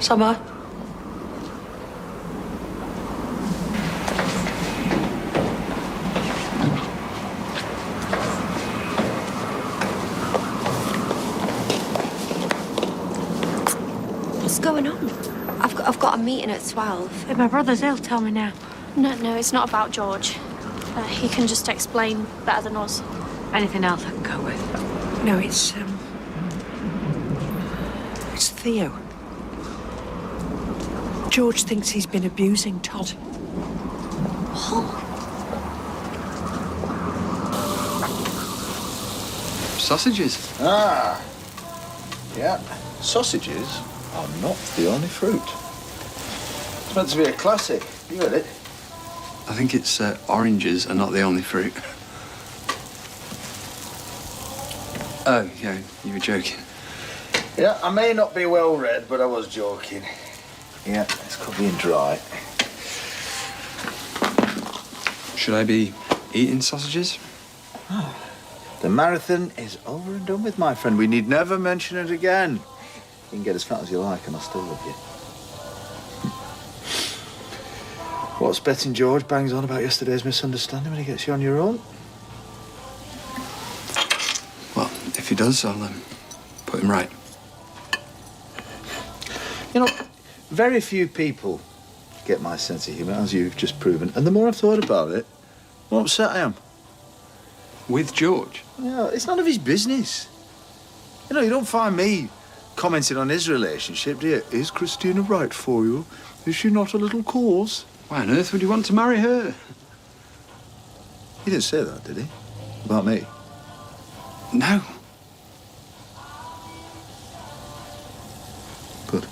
Summer. What's going on? I've got a meeting at 12. If my brother's ill, tell me now. No, it's not about George. He can just explain better than us. Anything else I can go with? No, it's Theo. George thinks he's been abusing Todd. Sausages. Ah. Yeah. Sausages are not the only fruit. It's meant to be a classic. You heard it? I think it's oranges are not the only fruit. Oh, yeah, you were joking. Yeah, I may not be well read, but I was joking. Yeah, it's cooking dry. Should I be eating sausages? The marathon is over and done with, my friend. We need never mention it again. You can get as fat as you like and I'll still love you. What's betting George bangs on about yesterday's misunderstanding when he gets you on your own? Well, if he does, I'll put him right. You know, very few people get my sense of humour, as you've just proven. And the more I've thought about it, the more upset I am. With George? Yeah, it's none of his business. You know, you don't find me commenting on his relationship, do you? Is Christina right for you? Is she not a little coarse? Why on earth would you want to marry her? He didn't say that, did he? About me? No. Good.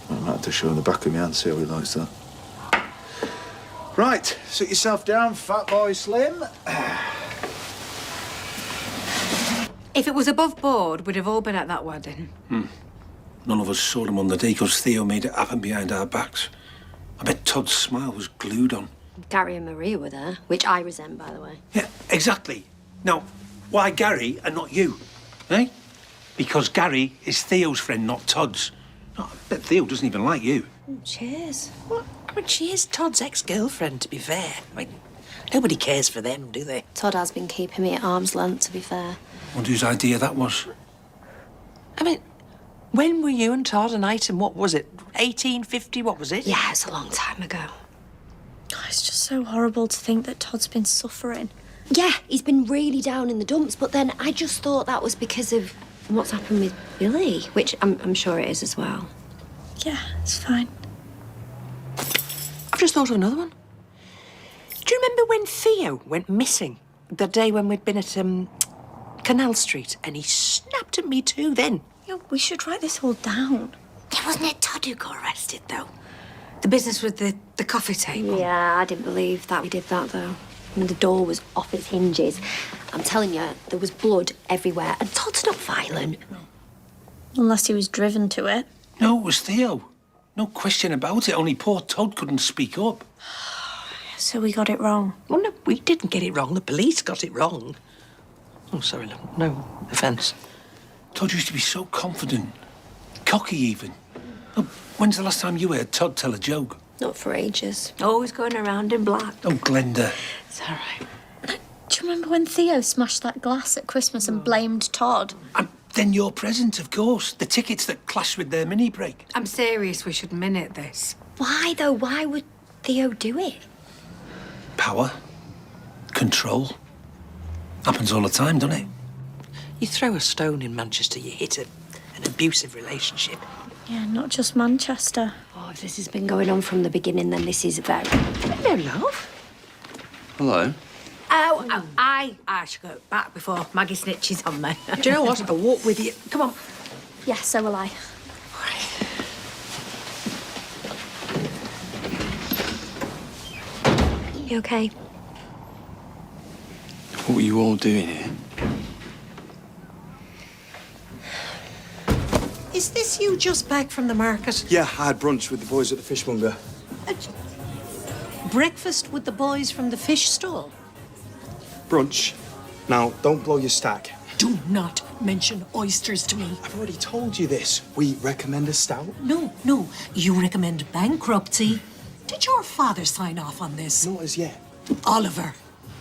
I might have to show him the back of my hand, see how he likes that. Right, sit yourself down, fat boy Slim. If it was above board, we'd have all been at that wedding. None of us saw them on the day because Theo made it happen behind our backs. I bet Todd's smile was glued on. Gary and Maria were there, which I resent, by the way. Yeah, exactly. Now, why Gary and not you? Eh? Because Gary is Theo's friend, not Todd's. Oh, I bet Theo doesn't even like you. Cheers. What? I mean, she is Todd's ex-girlfriend, to be fair. I mean, nobody cares for them, do they? Todd has been keeping me at arm's length, to be fair. Wonder whose idea that was. I mean, when were you and Todd an item? What was it? 1850? What was it? Yeah, it's a long time ago. Oh, it's just so horrible to think that Todd's been suffering. Yeah, he's been really down in the dumps, but then I just thought that was because of what's happened with Billy, which I'm sure it is as well. Yeah, it's fine. I've just thought of another one. Do you remember when Theo went missing? The day when we'd been at Canal Street, and he snapped at me too then. Yeah, we should write this all down. Yeah, wasn't it Todd who got arrested, though? The business with the coffee table. Yeah, I didn't believe that we did that, though. I mean, the door was off its hinges. I'm telling you, there was blood everywhere, and Todd's not violent. Unless he was driven to it. No, it was Theo. No question about it, only poor Todd couldn't speak up. So we got it wrong. Well, no, we didn't get it wrong. The police got it wrong. Oh, sorry, no offence. Todd used to be so confident. Cocky, even. Oh, when's the last time you heard Todd tell a joke? Not for ages. Always going around in black. Oh, Glenda. It's all right. Do you remember when Theo smashed that glass at Christmas and blamed Todd? And then your present, of course. The tickets that clashed with their mini break. I'm serious. We should minute this. Why, though? Why would Theo do it? Power. Control. Happens all the time, doesn't it? You throw a stone in Manchester, you hit an abusive relationship. Yeah, not just Manchester. Oh, if this has been going on from the beginning, then this is very... Hello, love. Hello. Oh, I should go back before Maggie snitches on me. Do you know what? I'll walk with you. Come on. Yeah, so will I. You okay? What were you all doing here? Is this you just back from the market? Yeah, I had brunch with the boys at the fishmonger. Breakfast with the boys from the fish stall? Brunch? Now, don't blow your stack. Do not mention oysters to me. I've already told you this. We recommend a stout. No, you recommend bankruptcy. Did your father sign off on this? Not as yet. Oliver,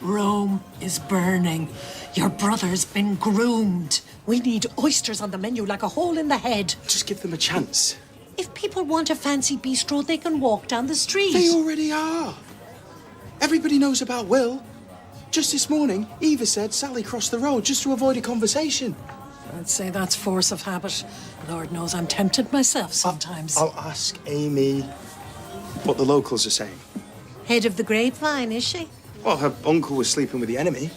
Rome is burning. Your brother's been groomed. We need oysters on the menu like a hole in the head. Just give them a chance. If people want a fancy bistro, they can walk down the street. They already are. Everybody knows about Will. Just this morning, Eva said Sally crossed the road just to avoid a conversation. I'd say that's force of habit. Lord knows I'm tempted myself sometimes. I'll ask Amy what the locals are saying. Head of the grapevine, is she? Well, her uncle was sleeping with the enemy.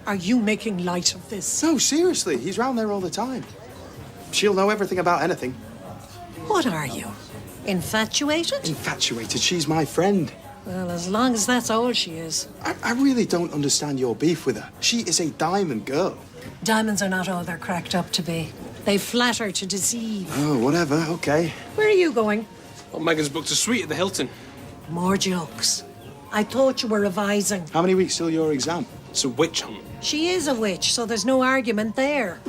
Are you making light of this? No, seriously, he's round there all the time. She'll know everything about anything. What are you? Infatuated? Infatuated, she's my friend. Well, as long as that's all she is. I really don't understand your beef with her. She is a diamond girl. Diamonds are not all they're cracked up to be. They flatter to deceive. Oh, whatever, okay. Where are you going? Well, Megan's booked a suite at the Hilton. More jokes. I thought you were revising. How many weeks till your exam? It's a witch hunt. She is a witch, so there's no argument there.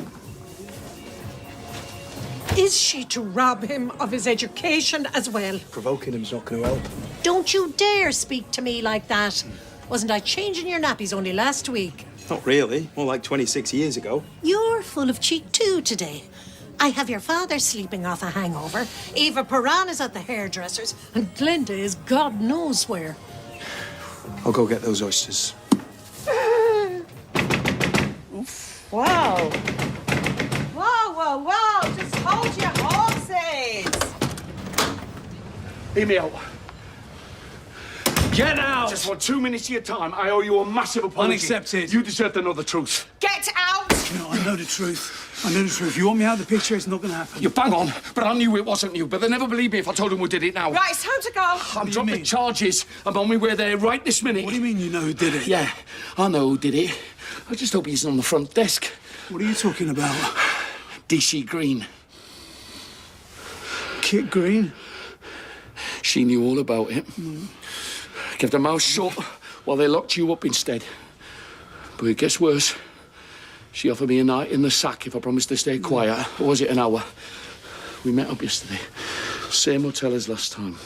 Is she to rob him of his education as well? Provoking him's not going to help. Don't you dare speak to me like that. Wasn't I changing your nappies only last week? Not really. More like 26 years ago. You're full of cheek too today. I have your father sleeping off a hangover. Eva Paran is at the hairdresser's, and Glenda is God knows where. I'll go get those oysters. Whoa. Whoa. Just hold your horses. Hear me out. Get out! Just for 2 minutes of your time, I owe you a massive apology. Unaccepted. You deserve to know the truth. Get out. No, I know the truth. I know the truth. You want me out of the picture, it's not going to happen. You bang on, but I knew it wasn't you. But they never believe me if I told them who did it now. Right, it's time to go. I'm dropping charges. I'm on my way there right this minute. What do you mean you know who did it? Yeah, I know who did it. I just hope he's on the front desk. What are you talking about? DC Green. Kit Green? She knew all about it. Kept her mouth shut while they locked you up instead. But it gets worse. She offered me a night in the sack if I promised to stay quiet. Or was it an hour? We met up yesterday. Same hotel as last time.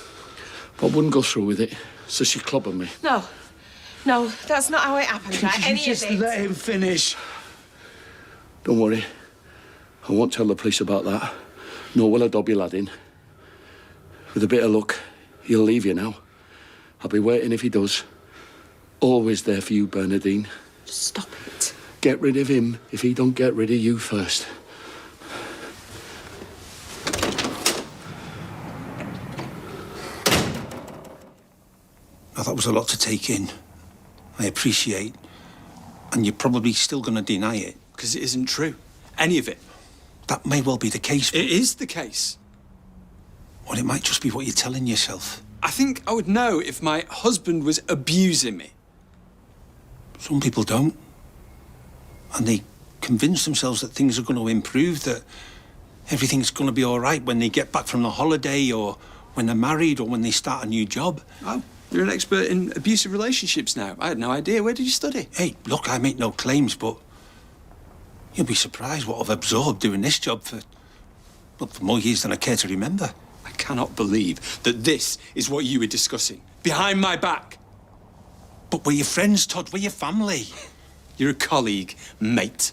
But I wouldn't go through with it, so she clobbered me. No, that's not how it happened, right? Any Just of it. let him finish. Don't worry. I won't tell the police about that. Nor will I dob your lad in. With a bit of luck, he'll leave you now. I'll be waiting if he does. Always there for you, Bernadine. Just stop it. Get rid of him if he don't get rid of you first. Now, that was a lot to take in. I appreciate. And you're probably still going to deny it. Because it isn't true. Any of it. That may well be the case. It is the case. Or it might just be what you're telling yourself. I think I would know if my husband was abusing me. Some people don't. And they convince themselves that things are going to improve, that everything's going to be all right when they get back from the holiday or when they're married or when they start a new job. Oh, you're an expert in abusive relationships now. I had no idea. Where did you study? Hey, look, I make no claims, but you'll be surprised what I've absorbed doing this job for more years than I care to remember. I cannot believe that this is what you were discussing. Behind my back. But we're your friends, Todd. We're your family. You're a colleague, mate.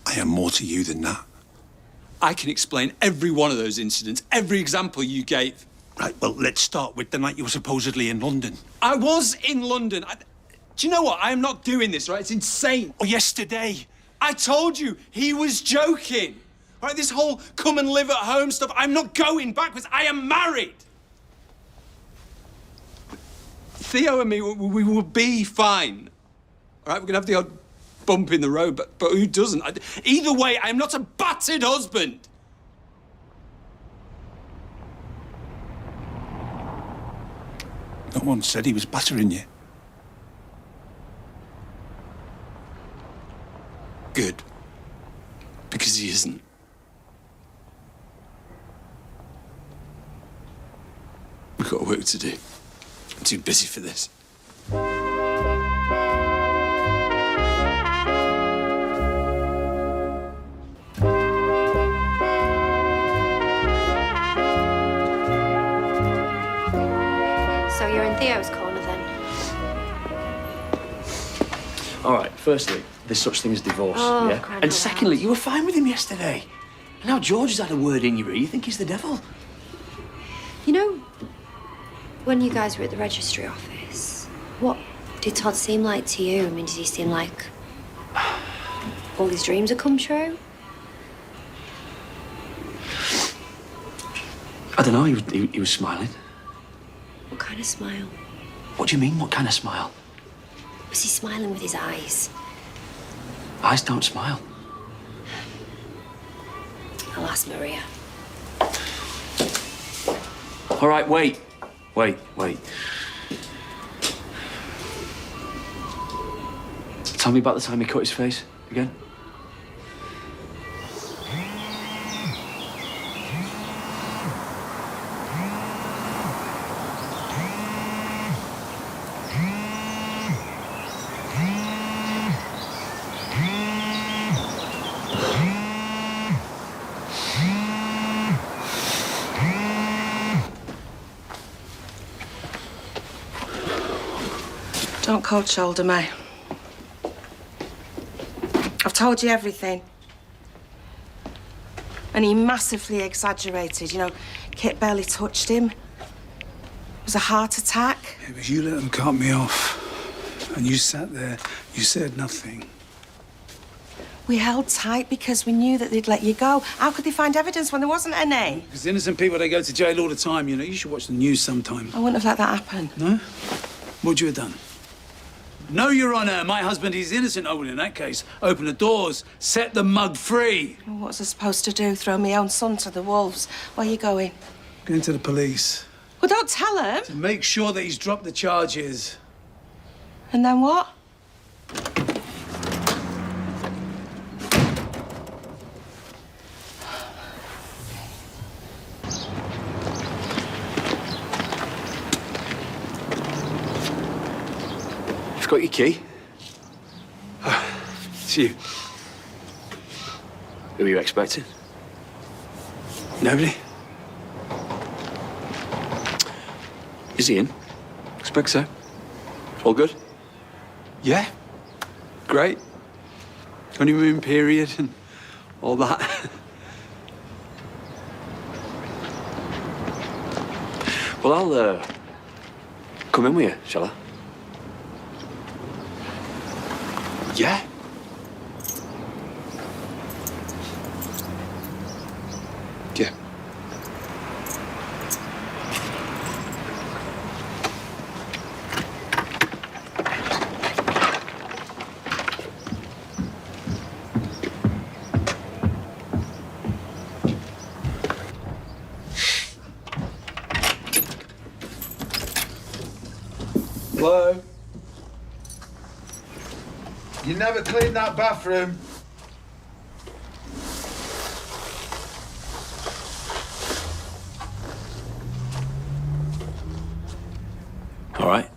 I am more to you than that. I can explain every one of those incidents, every example you gave. Right, well, let's start with the night you were supposedly in London. I was in London. Do you know what? I am not doing this, right? It's insane. Or yesterday. I told you, he was joking. All right, this whole come and live at home stuff, I'm not going backwards. I am married. Theo and me, we will be fine. All right, we're going to have the odd bump in the road, but who doesn't? Either way, I am not a battered husband. No one said he was battering you. Good. Because he isn't. We've got work to do. I'm too busy for this. Theo's corner then. All right, firstly, there's such thing as divorce, Oh, yeah? crying And out secondly, loud. you were fine with him yesterday. And now George has had a word in your ear. You think he's the devil? You know, when you guys were at the registry office, what did Todd seem like to you? I mean, did he seem like all his dreams had come true? I don't know, he was smiling. What kind of smile? What do you mean, what kind of smile? Was he smiling with his eyes? Eyes don't smile. I'll ask Maria. All right, wait. Tell me about the time he cut his face again. Don't cold shoulder me. I've told you everything. And he massively exaggerated. You know, Kit barely touched him. It was a heart attack. It was you let them cut me off. And you sat there, you said nothing. We held tight because we knew that they'd let you go. How could they find evidence when there wasn't any? Because innocent people, they go to jail all the time, you know. You should watch the news sometime. I wouldn't have let that happen. No? What'd you have done? No, Your Honour, my husband is innocent. Oh, well, in that case, open the doors, set the mug free. Well, what was I supposed to do? Throw my own son to the wolves? Where are you going? Going to the police. Well, don't tell him. To make sure that he's dropped the charges. And then what? You've got your key. It's you. Who are you expecting? Nobody? Is he in? Expect so. All good? Yeah. Great. Honeymoon period and all that. Well, I'll come in with you, shall I? Yeah. Yeah. Hello? You never cleaned that bathroom. All right.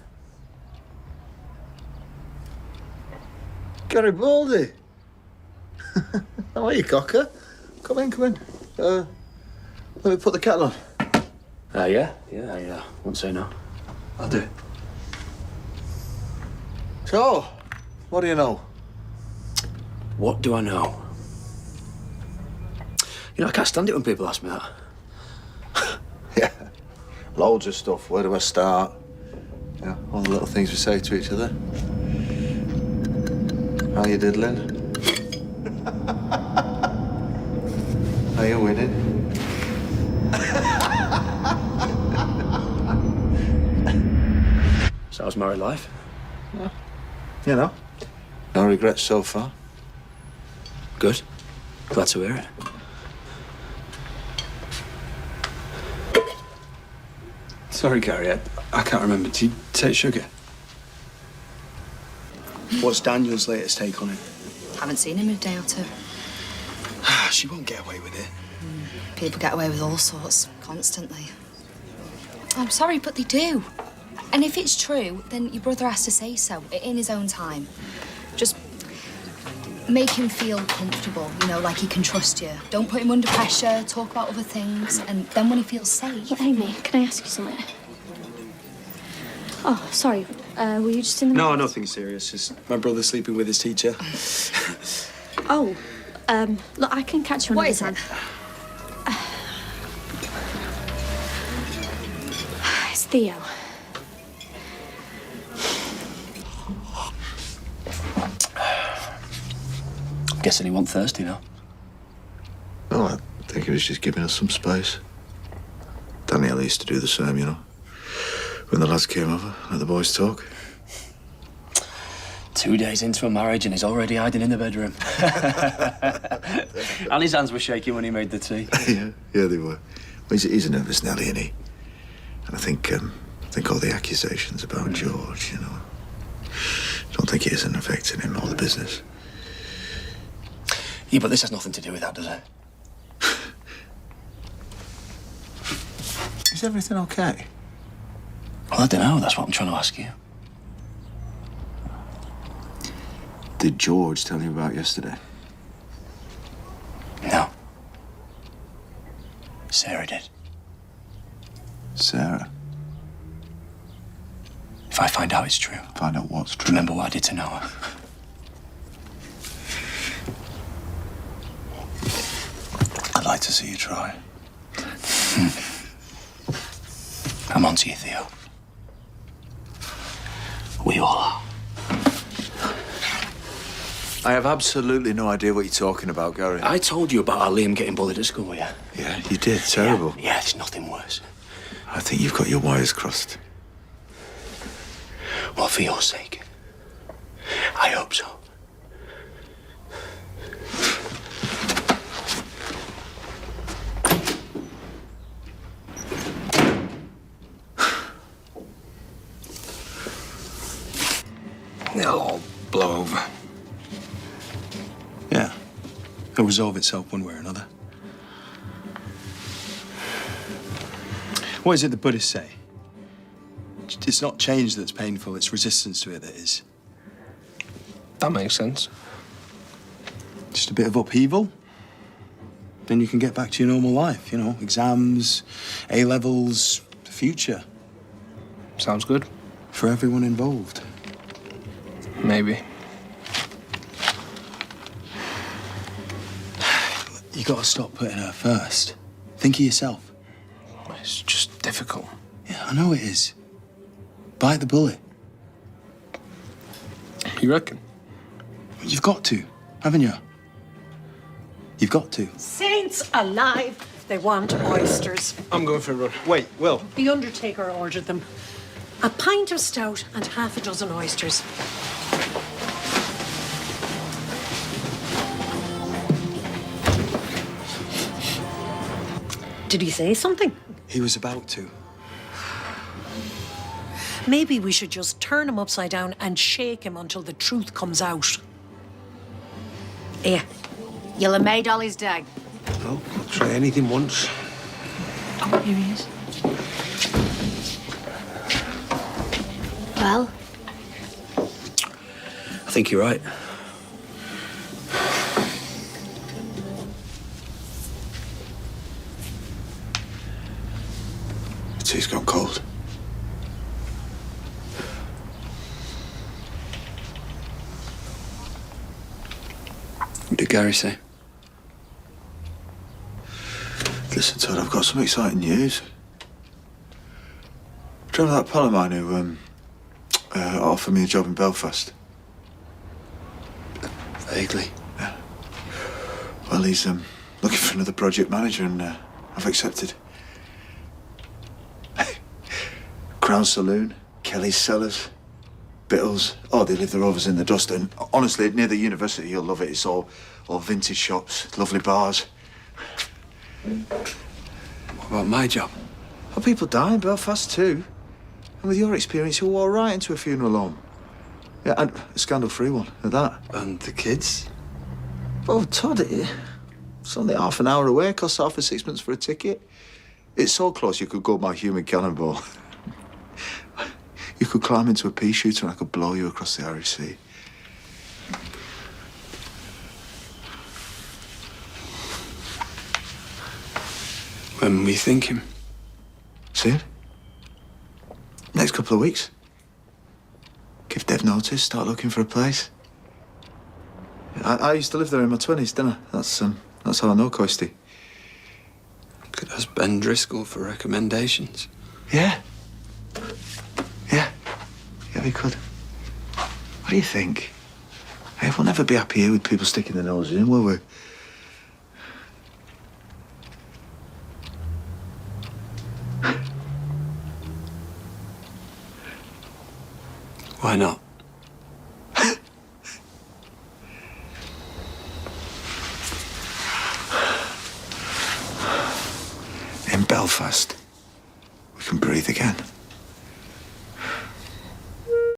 Garibaldi. How are you, cocker? Come in. Let me put the kettle on. Yeah, I won't say no. I'll do it. So, what do you know? What do I know? You know, I can't stand it when people ask me that. Yeah, loads of stuff. Where do I start? Yeah, all the little things we say to each other. How you diddling? Are you winning? So how's married life? Yeah. You know, no regrets so far. Good. Glad to hear it. Sorry, Gary, I can't remember. Do you take sugar? What's Daniel's latest take on it? Haven't seen him in a day or two. She won't get away with it. People get away with all sorts, constantly. I'm sorry, but they do. And if it's true, then your brother has to say so, in his own time. Just make him feel comfortable, you know, like he can trust you. Don't put him under pressure, talk about other things, and then when he feels safe... Amy, can I ask you something? Oh, sorry. Were you just in the... No, nothing serious. Just my brother sleeping with his teacher. Oh, look, I can catch you another time. It's Theo. Guessing he wasn't thirsty now. Oh, I think he was just giving us some space. Danielle used to do the same, you know. When the lads came over, let the boys talk. 2 days into a marriage and he's already hiding in the bedroom. And his hands were shaking when he made the tea. yeah, they were. Well, he's a nervous Nelly, isn't he? And I think all the accusations about George, you know, don't think it isn't affecting him or the business. Yeah, but this has nothing to do with that, does it? Is everything okay? Well, I don't know. That's what I'm trying to ask you. Did George tell you about yesterday? No. Sarah did. Sarah? If I find out it's true. Find out what's true? Remember what I did to Noah. I'd like to see you try. I'm on to you, Theo. We all are. I have absolutely no idea what you're talking about, Gary. I told you about our Liam getting bullied at school, yeah? Yeah, you did. Terrible. Yeah, it's nothing worse. I think you've got your wires crossed. Well, for your sake. I hope so. It'll all blow over. Yeah. It'll resolve itself one way or another. What is it the Buddhists say? It's not change that's painful, it's resistance to it that is. That makes sense. Just a bit of upheaval. Then you can get back to your normal life, you know, exams, A-levels, the future. Sounds good. For everyone involved. Maybe. You gotta stop putting her first. Think of yourself. It's just difficult. Yeah, I know it is. Bite the bullet. You reckon? You've got to, haven't you? You've got to. Saints alive! They want oysters. I'm going for a run. Wait, Will. The Undertaker ordered them. A pint of stout and half a dozen oysters. Did he say something? He was about to. Maybe we should just turn him upside down and shake him until the truth comes out. Here. You'll have made Ollie's day. Well, I'll try anything once. Oh, here he is. Well? I think you're right. The tea's gone cold. What did Gary say? Listen, Todd, I've got some exciting news. Do you remember that pal of mine who offered me a job in Belfast? Vaguely. Yeah. Well, he's looking for another project manager, and I've accepted. Crown Saloon, Kelly's Cellars, Bittles. Oh, they leave their overs in the dust. And honestly, near the university, you'll love it. It's all vintage shops, lovely bars. What about my job? Well, people die in Belfast too. And with your experience, you'll walk right into a funeral home. Yeah, and a scandal-free one at that. And the kids? Oh, Todd, it's only half an hour away. It costs half a sixpence for a ticket. It's so close you could go by human cannonball. You could climb into a pea shooter and I could blow you across the Irish Sea. When we thinking? Soon. Next couple of weeks. Bit of notice, start looking for a place. I used to live there in my 20s, didn't I? That's how I know Coisty. Could ask Ben Driscoll for recommendations. Yeah. Yeah, we could. What do you think? Hey, we'll never be happy here with people sticking their noses in, will we? Why not? In Belfast, we can breathe again.